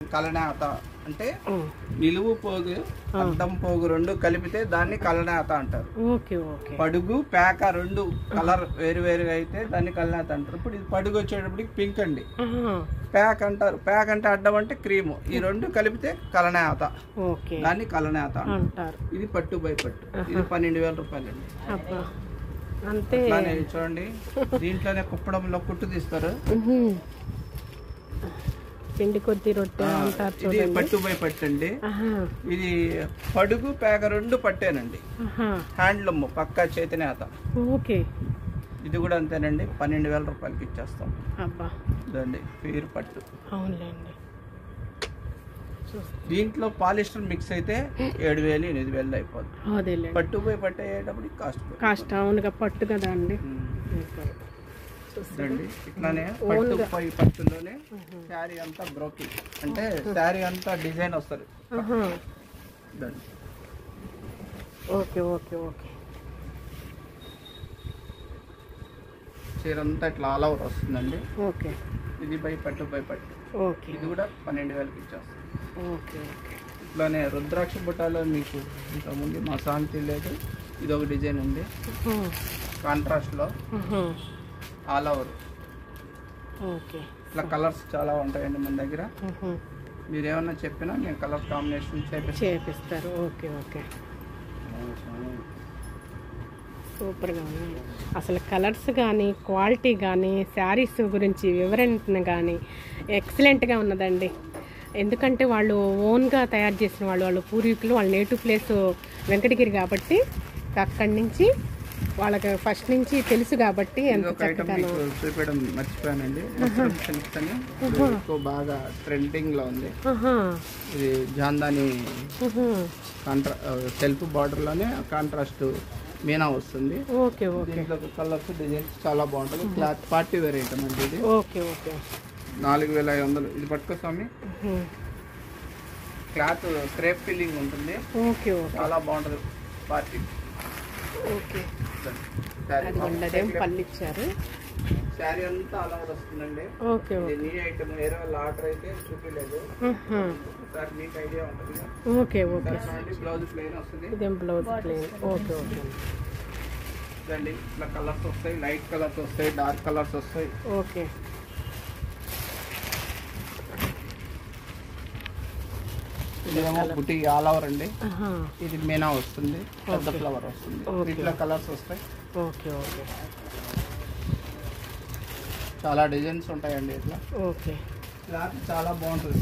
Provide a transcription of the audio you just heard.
కలనేత అంటే నిలువు పోగు అడ్డం పోగు రెండు కలిపితే దాన్ని కలనేత అంటారు. పడుగు పేక రెండు కలర్ వేరు వేరుగా అయితే దాన్ని కలనేత అంటారు. ఇప్పుడు ఇది పడుగు వచ్చేటప్పటికి పింక్ అండి, పేక అంటారు. పేక అంటే అడ్డం అంటే క్రీము. ఈ రెండు కలిపితే కలనేత, దాన్ని కలనేత అంటారు. ఇది పట్టు బై పట్టు. ఇది 12,000 రూపాయలు అండి. చూడండి, దీంట్లోనే కుప్పడంలో కుట్టు తీస్తారు. పిండి కొద్ది రొట్టె అంటారు. ఇది పట్టు బై పట్టు అండి. ఇది పడుగు పేక రెండు పట్టేనండి. హ్యాండ్లూమ్ పక్కా చేతినేత. ఇది కూడా అంతేనండి, 12,000 రూపాయలకి ఇచ్చేస్తాం. ఇదండి ప్యూర్ పట్టు. దీంట్లో పాలిస్టర్ మిక్స్ అయితే 7,000 8,000 అయిపోతుంది. పట్టు బై పట్టు అయ్యేటప్పుడు కాస్ట్ అవునుగా పట్టు కదా అండి. ఇట్లానే పట్టు పై పట్టులోనే శారీ అంతా బ్రోకింగ్ అంటే శారీ అంతా డిజైన్ వస్తుంది. చీర అంతా ఇట్లా ఆల్ ఓవర్ వస్తుందండి. ఇది పై పట్టు పై పట్టు. ఇది కూడా 12,000కి ఇచ్చేస్తాం. ఇట్లానే రుద్రాక్ష బుట్టాలో మీకు ఇంతకుముందు మా శాంతి లేదు, ఇది ఒక డిజైన్ ఉంది కాంట్రాస్ట్ లో ఆల్ ఓవర్. ఇట్లా కలర్స్ చాలా ఉంటాయండి మన దగ్గర. మీరు ఏమన్నా చెప్పినా నేను కలర్ కాంబినేషన్ చేపిస్తారు. సూపర్గా ఉంది. అసలు కలర్స్ కానీ క్వాలిటీ కానీ శారీస్ గురించి వివరణ కానీ ఎక్సలెంట్గా ఉన్నదండి. ఎందుకంటే వాళ్ళు ఓన్గా తయారు చేసిన వాళ్ళు పూర్వీకులు, వాళ్ళ నేటివ్ ప్లేస్ వెంకటగిరి కాబట్టి అక్కడి నుంచి వాళ్ళకి ఫస్ట్ నుంచి తెలుసు కాబట్టి ఎంత చక్కగా చూపించడం మర్చిపోయానండి. బాగా ట్రెండింగ్ లో ఉంది. ఇది జాందాని సెల్ఫ్ బార్డర్ లోనే కాంట్రాస్ట్ మీనా వస్తుంది. దీంట్లో కలర్స్ డిజైన్స్ చాలా బాగుంటుంది. క్లాత్ పార్టీ వేర్ ఐటమ్ అండి ఇది. 4,500. ఇది పట్టుకో స్వామి. క్లాత్ క్రేప్ ఫీలింగ్ ఉంటుంది, చాలా బాగుంటుంది పార్టీ. పళ్ళు ఇచ్చారు. శారీ అంతా అలా వస్తుందండి. నీ ఐటమ్ వేరే వాళ్ళ ఆర్డర్ అయితే చూపించలేదు. నీకు ఐడియా ఉంటుంది. బ్లౌజ్ ప్లెయిన్ వస్తుంది. ఇదండి ఇట్లా కలర్స్ వస్తాయి. లైట్ కలర్స్ వస్తాయి, డార్క్ కలర్స్ వస్తాయి. ఇదేమో బుట్టి ఆల్ ఓవర్ అండి. ఇది మీనా వస్తుంది, పెద్ద ఫ్లవర్ వస్తుంది. ఇట్లా కలర్స్ వస్తాయి. చాలా డిజైన్స్ ఉంటాయండి. ఇట్లా క్లాత్ చాలా బాగుంటుంది.